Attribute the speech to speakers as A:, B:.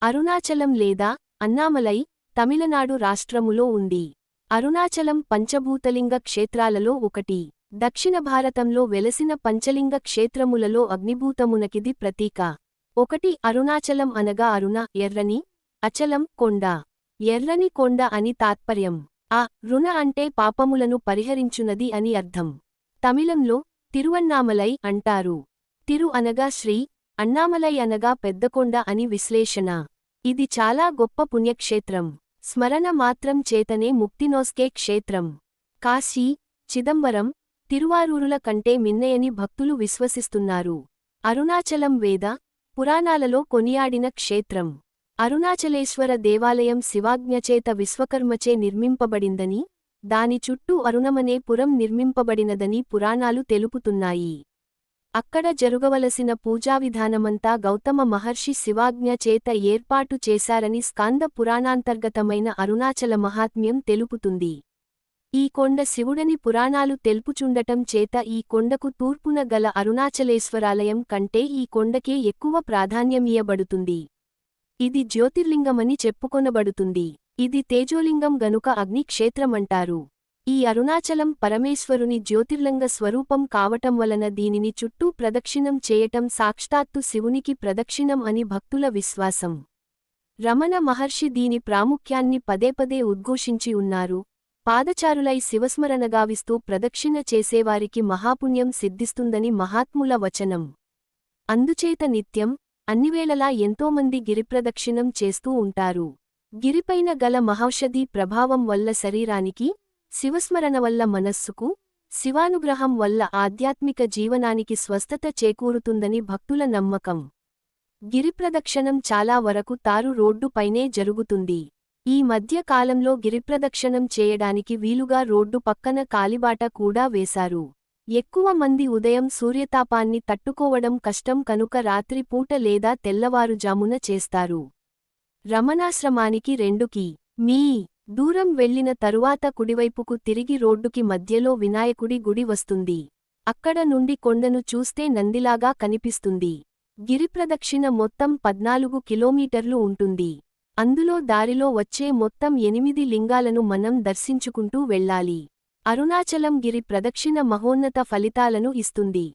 A: అరుణాచలం లేదా అన్నామలై తమిళనాడు రాష్ట్రములో ఉంది. అరుణాచలం పంచభూతలింగ క్షేత్రాలలో ఒకటి. దక్షిణ భారతంలో వెలసిన పంచలింగ క్షేత్రములలో అగ్నిభూతమునకిది ప్రతీక. ఒకటి అరుణాచలం అనగా అరుణ ఎర్రని, అచలం కొండ. ఎర్రని కొండ అని తాత్పర్యం. ఆ రుణ అంటే పాపములను పరిహరించునది అని అర్థం. తమిళంలో తిరువన్నామలై అంటారు. తిరు అనగా శ్రీ, అన్నామలై అనగా పెద్దకొండ అని విశ్లేషణ. ఇది చాలా గొప్ప పుణ్యక్షేత్రం. స్మరణ మాత్రం చేతనే ముక్తినోస్కే క్షేత్రం. కాశీ, చిదంబరం, తిరువారూరుల కంటే మిన్నయని భక్తులు విశ్వసిస్తున్నారు. అరుణాచలం వేద, పురాణాలలో కొనియాడిన క్షేత్రం. అరుణాచలేశ్వర దేవాలయం శివాజ్ఞచేత విశ్వకర్మచే నిర్మింపబడిందని, దాని చుట్టూ అరుణమనే పురం నిర్మింపబడినదని పురాణాలు తెలుపుతున్నాయి. అక్కడ జరుగవలసిన పూజావిధానమంతా గౌతమ మహర్షి శివాజ్ఞ చేత ఏర్పాటు చేశారని స్కాంద పురాణాంతర్గతమైన అరుణాచల మహాత్మ్యం తెలుపుతుంది. ఈ కొండ శివుడని పురాణాలు తెలుపుచుండటం చేత ఈ కొండకు తూర్పున గల అరుణాచలేశ్వరాలయం కంటే ఈ కొండకే ఎక్కువ ప్రాధాన్యమియబడుతుంది. ఇది జ్యోతిర్లింగమని చెప్పుకొనబడుతుంది. ఇది తేజోలింగం గనుక అగ్ని క్షేత్రమంటారు. ఈ అరుణాచలం పరమేశ్వరుని జ్యోతిర్లింగ స్వరూపం కావటం వలన దీనిని చుట్టూ ప్రదక్షిణం చేయటం సాక్షాత్తు శివునికి ప్రదక్షిణం అని భక్తుల విశ్వాసం. రమణ మహర్షి దీని ప్రాముఖ్యాన్ని పదేపదే ఉద్ఘోషించి ఉన్నారు. పాదచారులై శివస్మరణగావిస్తూ ప్రదక్షిణ చేసేవారికి మహాపుణ్యం సిద్ధిస్తుందని మహాత్ముల వచనం. అందుచేత నిత్యం, అన్నివేళలా ఎంతోమంది గిరిప్రదక్షిణం చేస్తూ ఉంటారు. గిరిపైన గల మహౌషధీ ప్రభావం వల్ల శరీరానికి, శివస్మరణ వల్ల మనస్సుకు, శివానుగ్రహం వల్ల ఆధ్యాత్మిక జీవనానికి స్వస్థత చేకూరుతుందని భక్తుల నమ్మకం. గిరిప్రదక్షిణం చాలా వరకు తారు రోడ్డు పైనే జరుగుతుంది. ఈ మధ్య కాలంలో గిరిప్రదక్షిణం చేయడానికి వీలుగా రోడ్డు పక్కన కాలిబాట కూడా వేశారు. ఎక్కువ మంది ఉదయం సూర్యతాపాన్ని తట్టుకోవడం కష్టం కనుక రాత్రి పూట లేదా తెల్లవారుజామున చేస్తారు. రమణాశ్రమానికి 2 కి.మీ. దూరం వెళ్లిన తరువాత కుడివైపుకు తిరిగి రోడ్డుకి మధ్యలో వినాయకుడి గుడి వస్తుంది. అక్కడ నుండి కొండను చూస్తే నందిలాగా కనిపిస్తుంది. గిరిప్రదక్షిణ మొత్తం 14 కిలోమీటర్లు ఉంటుంది. అందులో దారిలో వచ్చే మొత్తం 8 లింగాలను మనం దర్శించుకుంటూ వెళ్ళాలి. అరుణాచలం గిరి ప్రదక్షిణ మహోన్నత ఫలితాలను ఇస్తుంది.